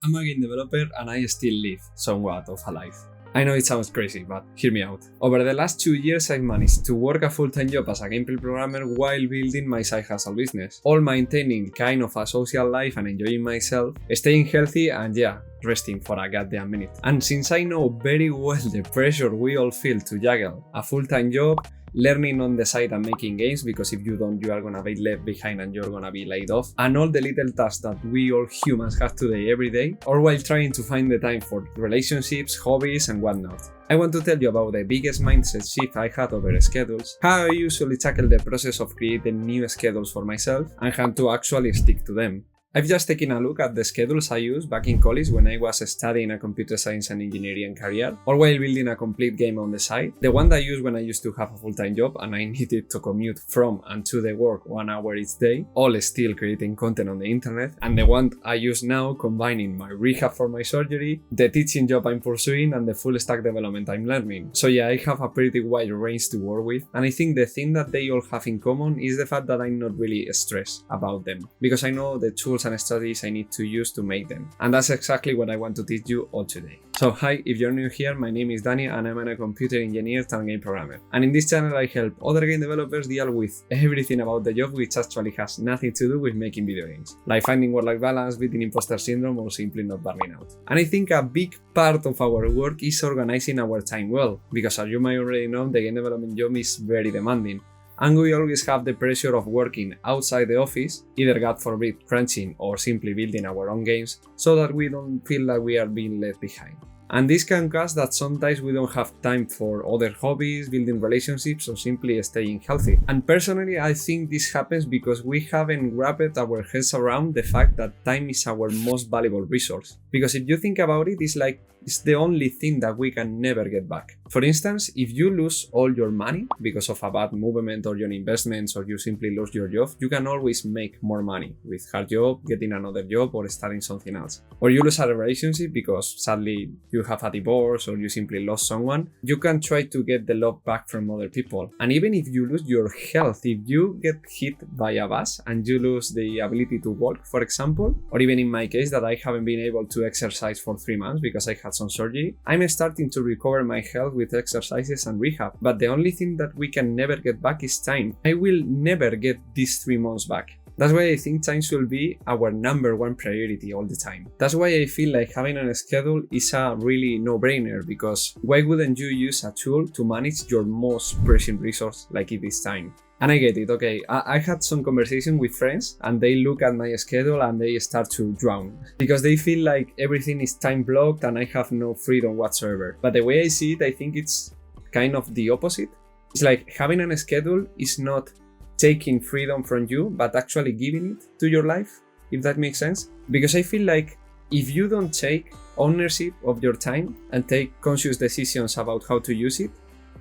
I'm a game developer and I still live somewhat of a life. I know it sounds crazy, but hear me out. Over the last 2 years, I've managed to work a full-time job as a gameplay programmer while building my side hustle business, all maintaining kind of a social life and enjoying myself, staying healthy and resting for a goddamn minute. And since I know very well the pressure we all feel to juggle a full-time job, learning on the side and making games, because if you don't, you are gonna be left behind and you're gonna be laid off, and all the little tasks that we all humans have today every day, or while trying to find the time for relationships, hobbies and whatnot. I want to tell you about the biggest mindset shift I had over schedules, how I usually tackle the process of creating new schedules for myself, and how to actually stick to them. I've just taken a look at the schedules I used back in college when I was studying a computer science and engineering career, or while building a complete game on the side, the one that I used when I used to have a full-time job and I needed to commute from and to the work 1 hour each day, all still creating content on the internet, and the one I use now combining my rehab for my surgery, the teaching job I'm pursuing and the full stack development I'm learning. So I have a pretty wide range to work with, and I think the thing that they all have in common is the fact that I'm not really stressed about them, because I know the tools and studies I need to use to make them. And that's exactly what I want to teach you all today. So hi, if you're new here, my name is Danny and I'm a computer engineer and game programmer. And in this channel I help other game developers deal with everything about the job which actually has nothing to do with making video games, like finding work-life balance, beating imposter syndrome, or simply not burning out. And I think a big part of our work is organizing our time well, because as you might already know, the game development job is very demanding. And we always have the pressure of working outside the office, either God forbid crunching or simply building our own games, so that we don't feel like we are being left behind. And this can cause that sometimes we don't have time for other hobbies, building relationships, or simply staying healthy. And personally, I think this happens because we haven't wrapped our heads around the fact that time is our most valuable resource. Because if you think about it, it's the only thing that we can never get back. For instance, if you lose all your money because of a bad movement or your investments, or you simply lose your job, you can always make more money with hard job, getting another job, or starting something else. Or you lose a relationship because sadly you have a divorce or you simply lost someone, you can try to get the love back from other people. And even if you lose your health, if you get hit by a bus and you lose the ability to walk, for example, or even in my case that I haven't been able to exercise for 3 months because I had some surgery, I'm starting to recover my health with exercises and rehab. But the only thing that we can never get back is time. I will never get these 3 months back. That's why I think time should be our #1 priority all the time. That's why I feel like having a schedule is a really no-brainer, because why wouldn't you use a tool to manage your most pressing resource like it is time? And I get it, okay, I had some conversation with friends and they look at my schedule and they start to drown because they feel like everything is time blocked and I have no freedom whatsoever. But the way I see it, I think it's kind of the opposite. It's like having a schedule is not taking freedom from you, but actually giving it to your life, if that makes sense. Because I feel like if you don't take ownership of your time and take conscious decisions about how to use it,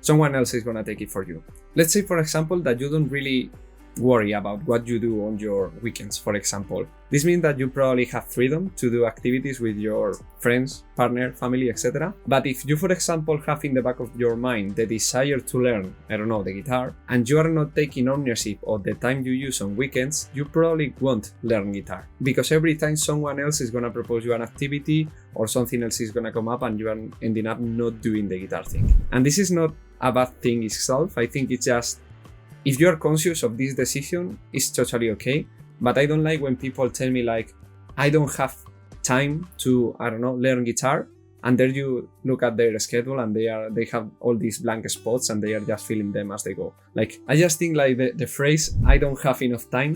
someone else is gonna take it for you. Let's say, for example, that you don't really worry about what you do on your weekends, for example. This means that you probably have freedom to do activities with your friends, partner, family, etc. But if you, for example, have in the back of your mind the desire to learn, I don't know, the guitar, and you are not taking ownership of the time you use on weekends, you probably won't learn guitar. Because every time someone else is gonna propose you an activity or something else is gonna come up and you are ending up not doing the guitar thing. And this is not a bad thing itself. I think it's just, if you are conscious of this decision, it's totally okay. But I don't like when people tell me like, I don't have time to, I don't know, learn guitar. And then you look at their schedule and they have all these blank spots and they are just filling them as they go. Like, I just think like the phrase, I don't have enough time,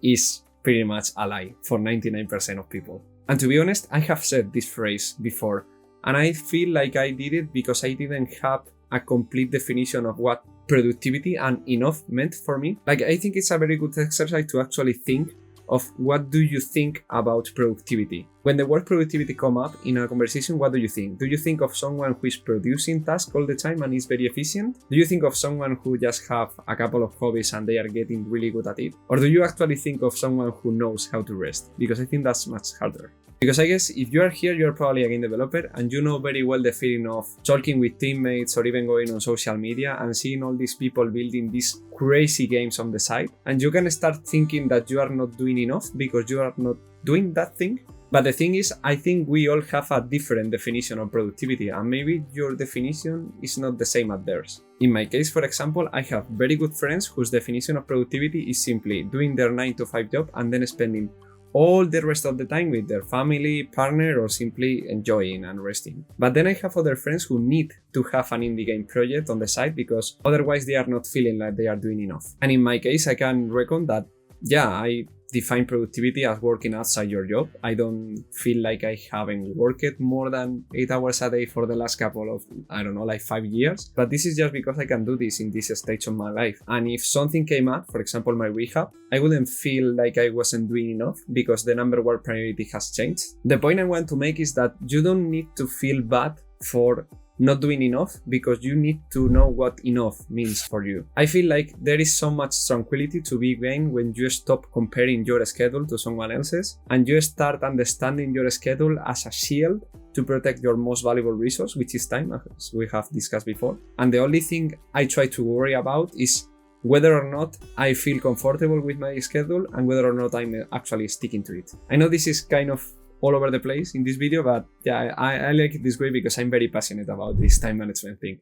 is pretty much a lie for 99% of people. And to be honest, I have said this phrase before. And I feel like I did it because I didn't have a complete definition of what productivity and enough meant for me. Like, I think it's a very good exercise to actually think of what do you think about productivity. When the word productivity come up in a conversation, what do you think? Do you think of someone who is producing tasks all the time and is very efficient? Do you think of someone who just have a couple of hobbies and they are getting really good at it? Or do you actually think of someone who knows how to rest? Because I think that's much harder. Because I guess if you are here, you're probably a game developer and you know very well the feeling of talking with teammates or even going on social media and seeing all these people building these crazy games on the side. And you can start thinking that you are not doing enough because you are not doing that thing. But the thing is, I think we all have a different definition of productivity, and maybe your definition is not the same as theirs. In my case, for example, I have very good friends whose definition of productivity is simply doing their 9 to 5 job and then spending all the rest of the time with their family, partner, or simply enjoying and resting. But then I have other friends who need to have an indie game project on the side because otherwise they are not feeling like they are doing enough. And in my case, I can reckon that, yeah, I define productivity as working outside your job. I don't feel like I haven't worked more than 8 hours a day for the last couple of, I don't know, like 5 years. But this is just because I can do this in this stage of my life. And if something came up, for example, my rehab, I wouldn't feel like I wasn't doing enough because the number one priority has changed. The point I want to make is that you don't need to feel bad for not doing enough because you need to know what enough means for you. I feel like there is so much tranquility to be gained when you stop comparing your schedule to someone else's and you start understanding your schedule as a shield to protect your most valuable resource, which is time, as we have discussed before. And the only thing I try to worry about is whether or not I feel comfortable with my schedule and whether or not I'm actually sticking to it. I know this is kind of all over the place in this video, but yeah, I like it this way because I'm very passionate about this time management thing.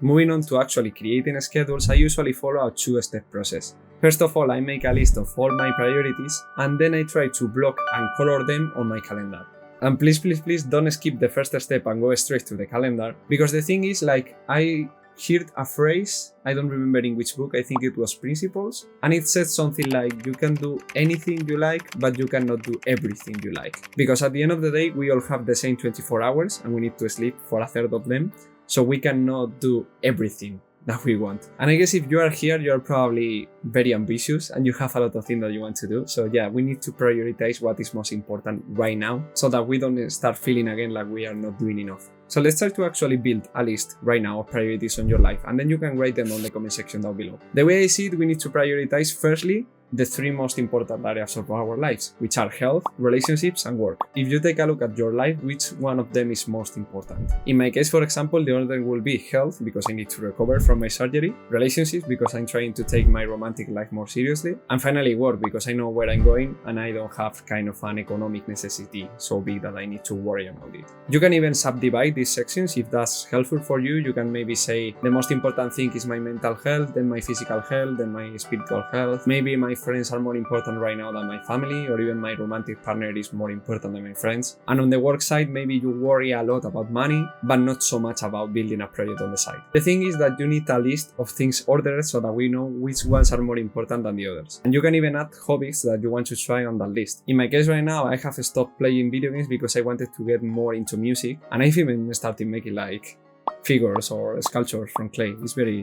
Moving on to actually creating schedules, I usually follow a two-step process. First of all, I make a list of all my priorities and then I try to block and color them on my calendar. And please don't skip the first step and go straight to the calendar, because the thing is, like, I heard a phrase, I don't remember in which book, I think it was Principles, and it said something like you can do anything you like, but you cannot do everything you like. Because at the end of the day, we all have the same 24 hours and we need to sleep for a third of them, so we cannot do everything that we want. And I guess if you are here, you're probably very ambitious and you have a lot of things that you want to do. So yeah, we need to prioritize what is most important right now so that we don't start feeling again like we are not doing enough. So let's try to actually build a list right now of priorities on your life, and then you can write them on the comment section down below. The way I see it, we need to prioritize firstly the three most important areas of our lives, which are health, relationships, and work. If you take a look at your life, which one of them is most important? In my case, for example, the order will be health, because I need to recover from my surgery, relationships, because I'm trying to take my romantic life more seriously, and finally work, because I know where I'm going and I don't have kind of an economic necessity so big that I need to worry about it. You can even subdivide these sections if that's helpful for you. You can maybe say the most important thing is my mental health, then my physical health, then my spiritual health, maybe my friends are more important right now than my family, or even my romantic partner is more important than my friends. And on the work side, maybe you worry a lot about money, but not so much about building a project on the side. The thing is that you need a list of things ordered so that we know which ones are more important than the others. And you can even add hobbies that you want to try on that list. In my case right now, I have stopped playing video games because I wanted to get more into music, and I've even started making like figures or sculptures from clay. It's very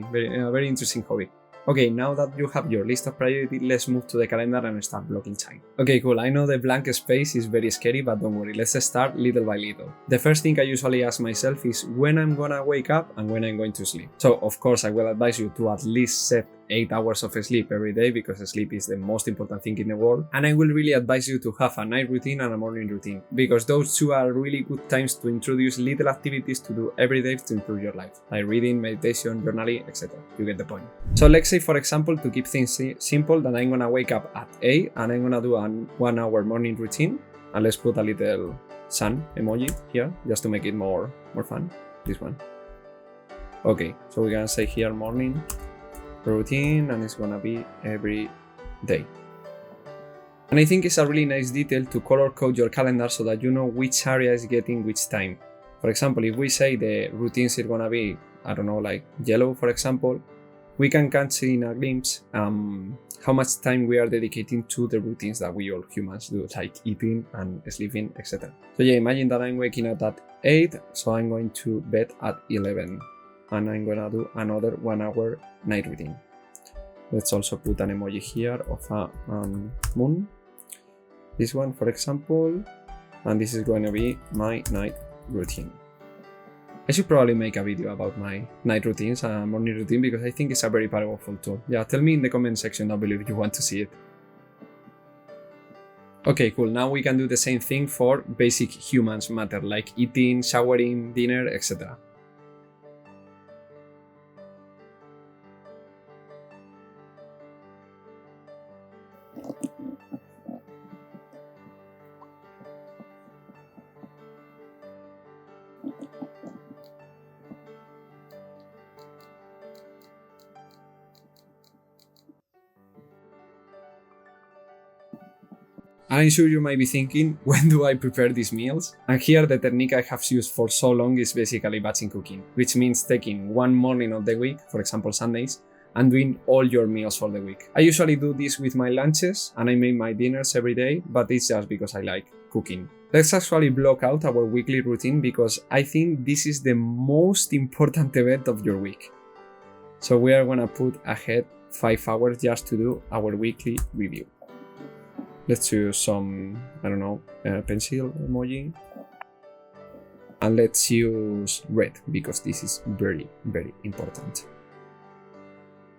interesting hobby. Okay, now that you have your list of priorities, let's move to the calendar and start blocking time. Okay, cool. I know the blank space is very scary, but don't worry. Let's start little by little. The first thing I usually ask myself is when I'm gonna wake up and when I'm going to sleep. So, of course, I will advise you to at least set 8 hours of sleep every day, because sleep is the most important thing in the world. And I will really advise you to have a night routine and a morning routine, because those two are really good times to introduce little activities to do every day to improve your life, like reading, meditation, journaling, etc. You get the point. So let's say, for example, to keep things simple, that I'm gonna wake up at 8 and I'm gonna do a 1 hour morning routine. And let's put a little sun emoji here just to make it more fun. This one. Okay, so we're gonna say here morning routine, and it's gonna be every day. And I think it's a really nice detail to color code your calendar so that you know which area is getting which time. For example, if we say the routines are gonna be, I don't know, like yellow, for example, we can catch in a glimpse how much time we are dedicating to the routines that we all humans do, like eating and sleeping, etc. So yeah, imagine that I'm waking up at 8, so I'm going to bed at 11. And I'm gonna do another 1 hour night routine. Let's also put an emoji here of a moon. This one, for example, and this is going to be my night routine. I should probably make a video about my night routines and morning routine, because I think it's a very powerful tool. Yeah, tell me in the comment section down below if you want to see it. Okay, cool. Now we can do the same thing for basic humans matter, like eating, showering, dinner, etc. And I'm sure you might be thinking, when do I prepare these meals? And here the technique I have used for so long is basically batching cooking, which means taking one morning of the week, for example Sundays, and doing all your meals for the week. I usually do this with my lunches and I make my dinners every day, but it's just because I like cooking. Let's actually block out our weekly routine because I think this is the most important event of your week. So we are gonna put ahead 5 hours just to do our weekly review. Let's choose some, I don't know, pencil emoji. And let's use red because this is very, very important.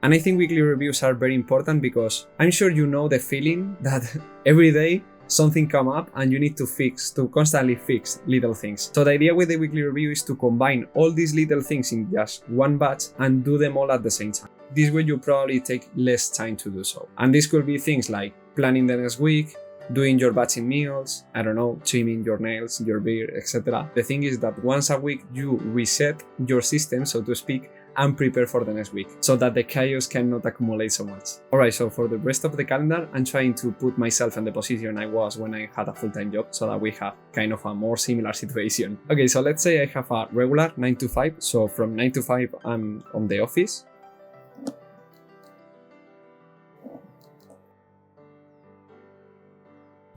And I think weekly reviews are very important because I'm sure you know the feeling that every day something come up and you need to constantly fix little things. So the idea with the weekly review is to combine all these little things in just one batch and do them all at the same time. This way you probably take less time to do so. And this could be things like planning the next week, doing your batching meals, I don't know, trimming your nails, your beard, etc. The thing is that once a week you reset your system, so to speak, and prepare for the next week so that the chaos cannot accumulate so much. Alright, so for the rest of the calendar, I'm trying to put myself in the position I was when I had a full-time job so that we have kind of a more similar situation. Okay, so let's say I have a regular 9 to 5, so from 9 to 5 I'm on the office.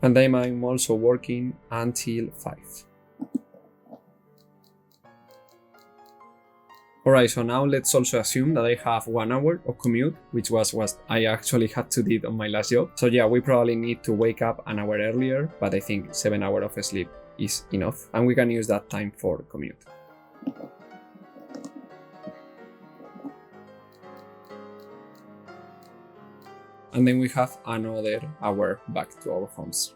And then I'm also working until 5. Alright, so now let's also assume that I have 1 hour of commute, which was what I actually had to do on my last job. So yeah, we probably need to wake up an hour earlier, but I think 7 hours of sleep is enough. And we can use that time for commute. And then we have another hour back to our homes.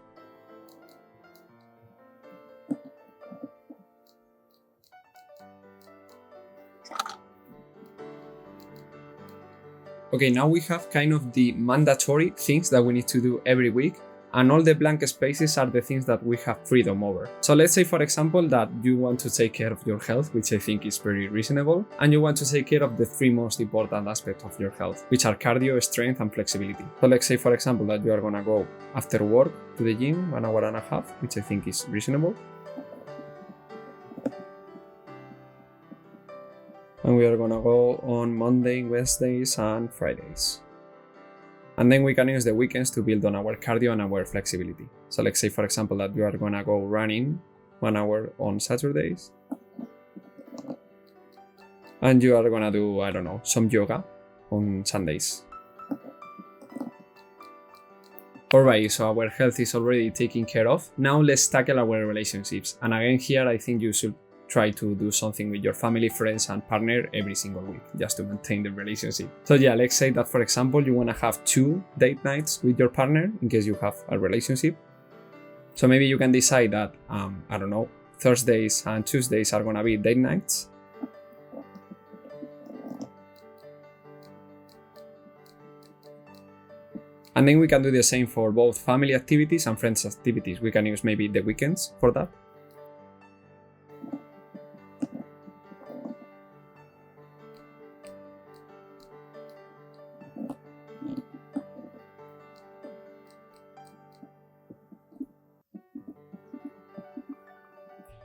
Okay, now we have kind of the mandatory things that we need to do every week, and all the blank spaces are the things that we have freedom over. So let's say, for example, that you want to take care of your health, which I think is very reasonable, and you want to take care of the 3 most important aspects of your health, which are cardio, strength, and flexibility. So let's say, for example, that you are gonna go after work to the gym 1 hour and a half, which I think is reasonable. And we are gonna go on Monday, Wednesdays, and Fridays. And then we can use the weekends to build on our cardio and our flexibility. So let's say, for example, that you are gonna go running 1 hour on Saturdays. And you are gonna do, I don't know, some yoga on Sundays. Alright, so our health is already taken care of. Now let's tackle our relationships. And again, here I think you should try to do something with your family, friends, and partner every single week, just to maintain the relationship. So yeah, let's say that, for example, you want to have 2 date nights with your partner in case you have a relationship. So maybe you can decide that, I don't know, Thursdays and Tuesdays are gonna be date nights. And then we can do the same for both family activities and friends activities. We can use maybe the weekends for that.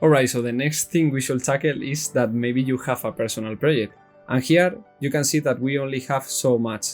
Alright, so the next thing we should tackle is that maybe you have a personal project. And here you can see that we only have so much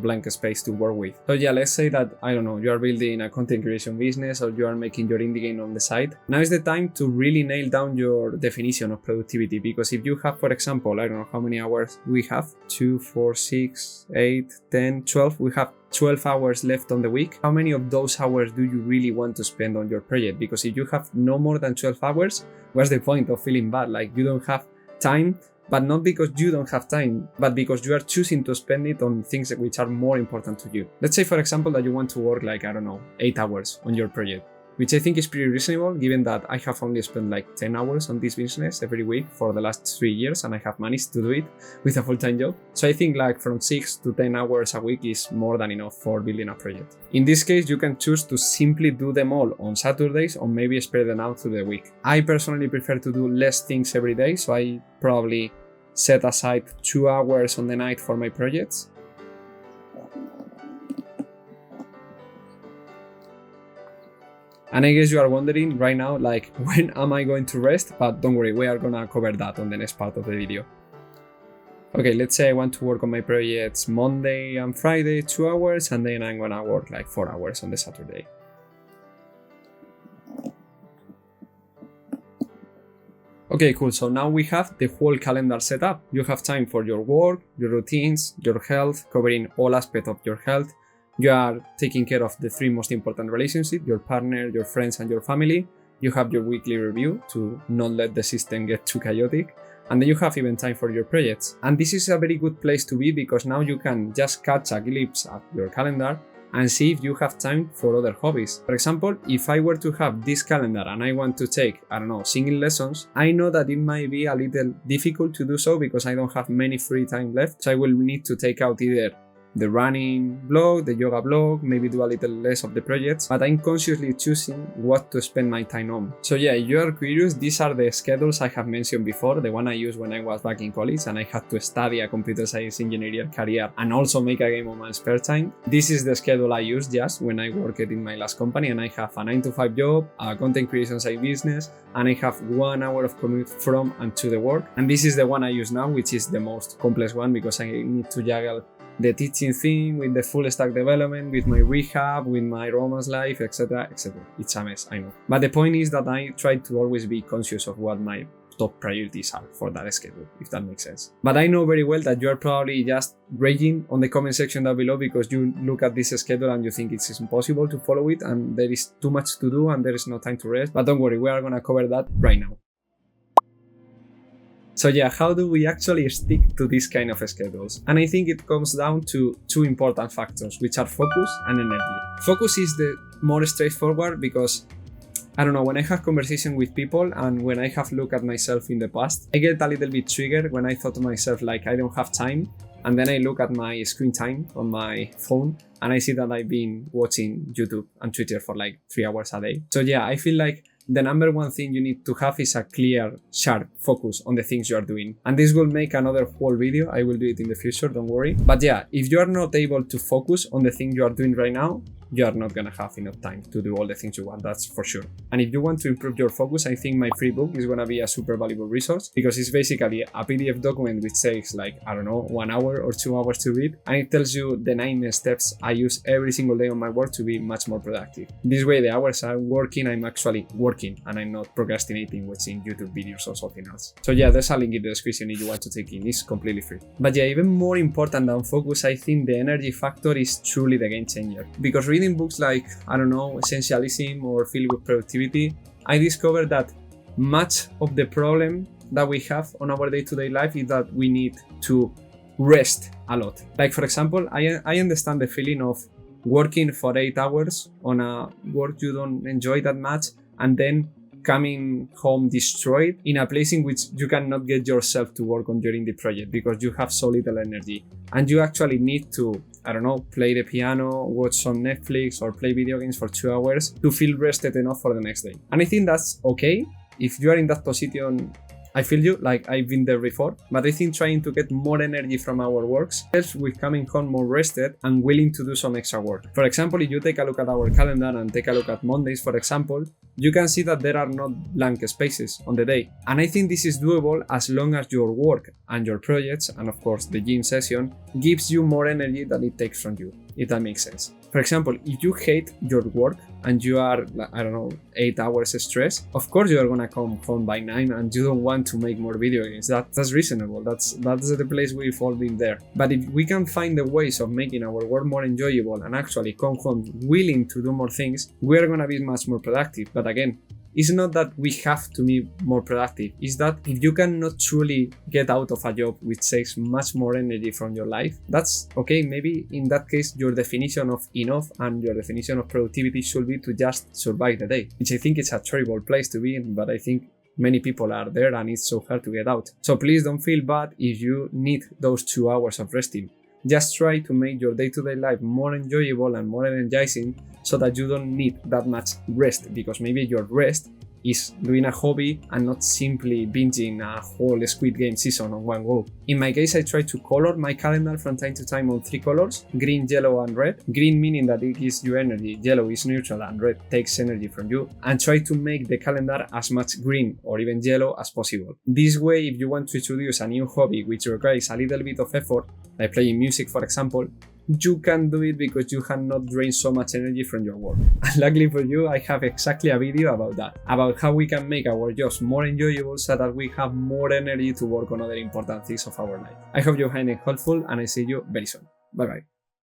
blank space to work with. So yeah, let's say that, I don't know, you are building a content creation business or you are making your indie game on the side. Now is the time to really nail down your definition of productivity, because if you have, for example, I don't know how many hours we have, 2, 4, 6, 8, 10, 12, we have 12 hours left on the week. How many of those hours do you really want to spend on your project? Because if you have no more than 12 hours, what's the point of feeling bad? Like you don't have time, but not because you don't have time, but because you are choosing to spend it on things which are more important to you. Let's say, for example, that you want to work like, I don't know, 8 hours on your project, which I think is pretty reasonable given that I have only spent like 10 hours on this business every week for the last 3 years and I have managed to do it with a full-time job. So I think like from 6 to 10 hours a week is more than enough for building a project. In this case, you can choose to simply do them all on Saturdays or maybe spread them out through the week. I personally prefer to do less things every day, so I probably set aside 2 hours on the night for my projects. And I guess you are wondering right now, like, when am I going to rest? But don't worry, we are gonna cover that on the next part of the video. Okay, let's say I want to work on my projects Monday and Friday, 2 hours, and then I'm gonna work like 4 hours on the Saturday. Okay, cool. So now we have the whole calendar set up. You have time for your work, your routines, your health, covering all aspects of your health. You are taking care of the 3 most important relationships, your partner, your friends, and your family. You have your weekly review to not let the system get too chaotic. And then you have even time for your projects. And this is a very good place to be because now you can just catch a glimpse at your calendar and see if you have time for other hobbies. For example, if I were to have this calendar and I want to take, I don't know, singing lessons, I know that it might be a little difficult to do so because I don't have many free time left. So I will need to take out either the running blog, the yoga blog, maybe do a little less of the projects, but I'm consciously choosing what to spend my time on. So yeah, if you are curious, these are the schedules I have mentioned before, the one I used when I was back in college and I had to study a computer science engineering career and also make a game on my spare time. This is the schedule I used just when I worked in my last company, and I have a 9-to-5 job, a content creation side business, and I have 1 hour of commute from and to the work. And this is the one I use now, which is the most complex one because I need to juggle the teaching thing with the full stack development, with my rehab, with my romance life, etc, etc. It's a mess, I know. But the point is that I try to always be conscious of what my top priorities are for that schedule, if that makes sense. But I know very well that you are probably just raging on the comment section down below because you look at this schedule and you think it's impossible to follow it and there is too much to do and there is no time to rest. But don't worry, we are gonna cover that right now. So yeah, how do we actually stick to this kind of schedules? And I think it comes down to 2 important factors, which are focus and energy. Focus is the more straightforward because, I don't know, when I have conversation with people and when I have looked at myself in the past, I get a little bit triggered when I thought to myself like I don't have time, and then I look at my screen time on my phone and I see that I've been watching YouTube and Twitter for like 3 hours a day. So yeah, I feel like the number one thing you need to have is a clear, sharp focus on the things you are doing. And this will make another whole video. I will do it in the future, don't worry. But yeah, if you are not able to focus on the thing you are doing right now, you are not gonna have enough time to do all the things you want, that's for sure. And if you want to improve your focus, I think my free book is gonna be a super valuable resource because it's basically a PDF document which takes like, I don't know, 1 hour or 2 hours to read. And it tells you the 9 steps I use every single day on my work to be much more productive. This way, the hours I'm working, I'm actually working and I'm not procrastinating watching YouTube videos or something else. So yeah, there's a link in the description if you want to take it. It's completely free. But yeah, even more important than focus, I think the energy factor is truly the game changer. Because reading books like, I don't know, Essentialism or Filled with Productivity, I discovered that much of the problem that we have on our day-to-day life is that we need to rest a lot. Like for example, I understand the feeling of working for 8 hours on a work you don't enjoy that much and then coming home destroyed in a place in which you cannot get yourself to work on during the project because you have so little energy and you actually need to, I don't know, play the piano, watch some Netflix or play video games for 2 hours to feel rested enough for the next day. And I think that's okay. If you are in that position, I feel you, like I've been there before, but I think trying to get more energy from our works helps with coming home more rested and willing to do some extra work. For example, if you take a look at our calendar and take a look at Mondays, for example, you can see that there are not blank spaces on the day. And I think this is doable as long as your work and your projects, and of course the gym session, gives you more energy than it takes from you, if that makes sense. For example, if you hate your work and you are, I don't know, 8 hours stress, of course you are gonna come home by 9 and you don't want to make more video games. That's reasonable. That's the place we've all been there. But if we can find the ways of making our work more enjoyable and actually come home willing to do more things, we are gonna be much more productive. But again, it's not that we have to be more productive. It's that if you cannot truly get out of a job which takes much more energy from your life, that's okay. Maybe in that case, your definition of enough and your definition of productivity should be to just survive the day, which I think is a terrible place to be in, but I think many people are there and it's so hard to get out. So please don't feel bad if you need those 2 hours of resting. Just try to make your day-to-day life more enjoyable and more energizing so that you don't need that much rest, because maybe your rest is doing a hobby and not simply binging a whole Squid Game season on one go. In my case, I try to color my calendar from time to time on 3 colors, green, yellow and red. Green meaning that it gives you energy, yellow is neutral and red takes energy from you, and try to make the calendar as much green or even yellow as possible. This way, if you want to introduce a new hobby which requires a little bit of effort, like playing music for example, you can do it because you have not drained so much energy from your work. And luckily for you, I have exactly a video about that, about how we can make our jobs more enjoyable so that we have more energy to work on other important things of our life. I hope you find it helpful and I see you very soon. Bye bye.